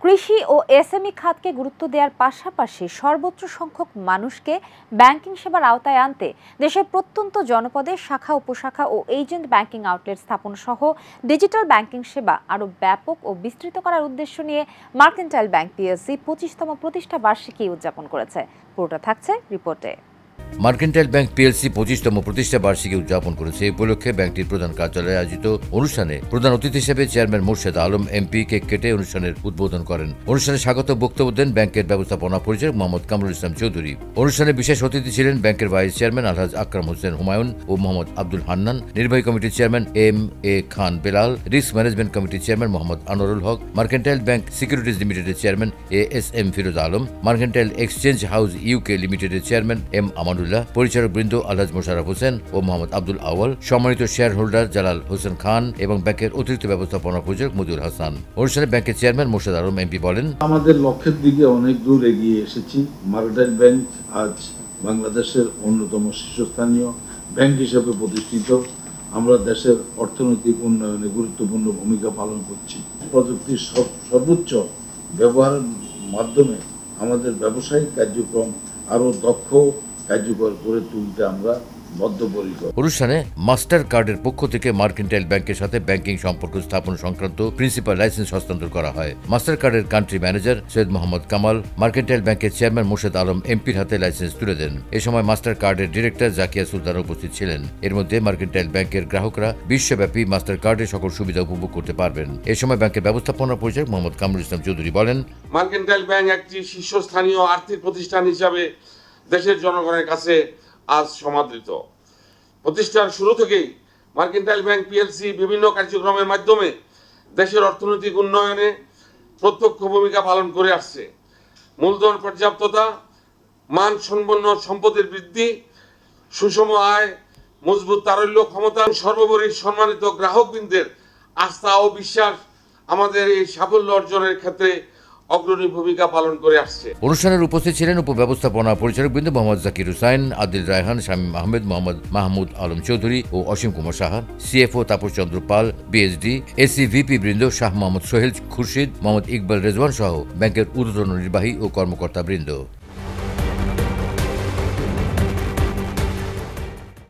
কৃষি ও এসএমই খাতকে গুরুত্ব দেওয়ার পাশাপাশি সর্বোচ্চ সংখ্যক মানুষকে ব্যাংকিং সেবার আওতায় আনতে দেশের প্রত্যন্ত জনপদে শাখা উপশাখা ও এজেন্ট ব্যাংকিং আউটলেট স্থাপন সহ ডিজিটাল ব্যাংকিং সেবা আরও ব্যাপক ও বিস্তৃত করার উদ্দেশ্য নিয়ে মার্কেন্টাইল ব্যাংক পিএলসি 25তম প্রতিষ্ঠা বার্ষিকী উদযাপন করেছে। পুরোটা থাকছে রিপোর্টে। মার্কেন্টাইল ব্যাংক পিএলসি 25তম প্রতিষ্ঠা বার্ষিকী উদযাপন করেছে। এই উপলক্ষে ব্যাংকটির প্রধান কার্যালয়ে আয়োজিত অনুষ্ঠানে প্রধান অতিথি হিসেবে chairman Morshed Alam MP cake কেটে অনুষ্ঠানের উদ্বোধন করেন। অনুষ্ঠানে স্বাগত বক্তব্য দেন ব্যাংকের ব্যবস্থাপনা পরিচালক মোহাম্মদ কামরুল ইসলাম চৌধুরী। অনুষ্ঠানে বিশেষ অতিথি ছিলেন ব্যাংকের ভাইস চেয়ারম্যান আলহাজ আকরাম হোসেন হুমায়ুন ও মোহাম্মদ আব্দুল হান্নান, নির্বাহী কমিটির chairman M A. Khan Belal, risk management কমিটির chairman Mohammad Anwarul Haque, mercantile bank securities লিমিটেডের chairman A S M. Firoz Alam, mercantile exchange house UK লিমিটেডের চেয়ারম্যান এম. আমানুল্লাহ, পরিচালক বৃন্দ আলহাজ মোশাররফ হোসেন ও মোহাম্মদ আব্দুল আওয়াল, সম্মানিত শেয়ার হোল্ডার জালাল হোসেন খান এবং ব্যাংকের অতিরিক্ত ব্যবস্থাপনা পরিচালক মজিউর হাসান। অনুষ্ঠানে ব্যাংকের চেয়ারম্যান মোর্শেদ আলম এমপি বলেন, আমাদের লক্ষ্যের দিকে অনেক দূর এগিয়ে এসেছি। মার্কেন্টাইল ব্যাংক আজ বাংলাদেশের অন্যতম শীর্ষস্থানীয় ব্যাংক হিসেবে প্রতিষ্ঠিত। আমরা দেশের অর্থনৈতিক উন্নয়নে গুরুত্বপূর্ণ ভূমিকা পালন করছি। প্রযুক্তির সর্বোচ্চ ব্যবহারের মাধ্যমে আমাদের ব্যবসায়িক কার্যক্রম আরও দক্ষ কার্যকর করে তুলতে আমরা বদ্ধপরিকর। অনুষ্ঠানে মাস্টার কার্ডের পক্ষ থেকে মার্কেন্টাইল ব্যাংকের সাথে ব্যাংকিং সম্পর্ক স্থাপন সংক্রান্ত প্রিন্সিপাল লাইসেন্স হস্তান্তর করা হয়। মাস্টার কার্ডের country manager Syed Mohammad Kamal mercantile ব্যাংকের চেয়ারম্যান মোর্শেদ আলম এমপির হাতে লাইসেন্স তুলে দেন। এ সময় মাস্টার কার্ডের ডিরেক্টর জাকিয়া সুলতান উপস্থিত ছিলেন। এর মধ্যে মার্কেন্টাইল ব্যাংকের গ্রাহকরা বিশ্বব্যাপী মাস্টার কার্ডের সকল সুবিধা উপভোগ করতে পারবেন। এ সময় ব্যাংকের ব্যবস্থাপনা পরিচালক মোহাম্মদ কামরুল ইসলাম চৌধুরী বলেন, মার্কেন্টাইল ব্যাংক একটি শীর্ষস্থানীয় আর্থিক প্রতিষ্ঠান হিসাবে দেশের জনগণের কাছে আজ সমাদৃত। প্রতিষ্ঠার শুরু থেকেই মার্কেন্টাইল ব্যাংক পিএলসি বিভিন্ন কার্যক্রমের মাধ্যমে দেশের অর্থনৈতিক উন্নয়নে প্রত্যক্ষ ভূমিকা পালন করে আসছে। মূলধন পর্যাপ্ততা, মানসম্পন্ন সম্পদের বৃদ্ধি, সুষম আয়, মজবুত তারল্য ক্ষমতা, সর্বোপরি সম্মানিত গ্রাহকবৃন্দের আস্থা ও বিশ্বাস আমাদের এই সাফল্য অর্জনের ক্ষেত্রে অগ্রণী ভূমিকা পালন করে আসছে। অনুষ্ঠানের উপস্থিত ছিলেন উপব্যবস্থাপনা পরিচালক বৃন্দ মোহাম্মদ জাকির হুসাইন, আদিল রায়হান, শামীম আহমেদ, মোহাম্মদ মাহমুদ আলম চৌধুরী ও অসীম কুমার সাহা, সিএফও তাপস চন্দ্র পাল, বিএসডি, এসিভিপি বৃন্দ শাহ মোহাম্মদ সোহেল খুরশিদ, মোহাম্মদ ইকবাল রেজওয়ান সহ ব্যাংকের ঊর্ধ্বতন নির্বাহী ও কর্মকর্তা বৃন্দ।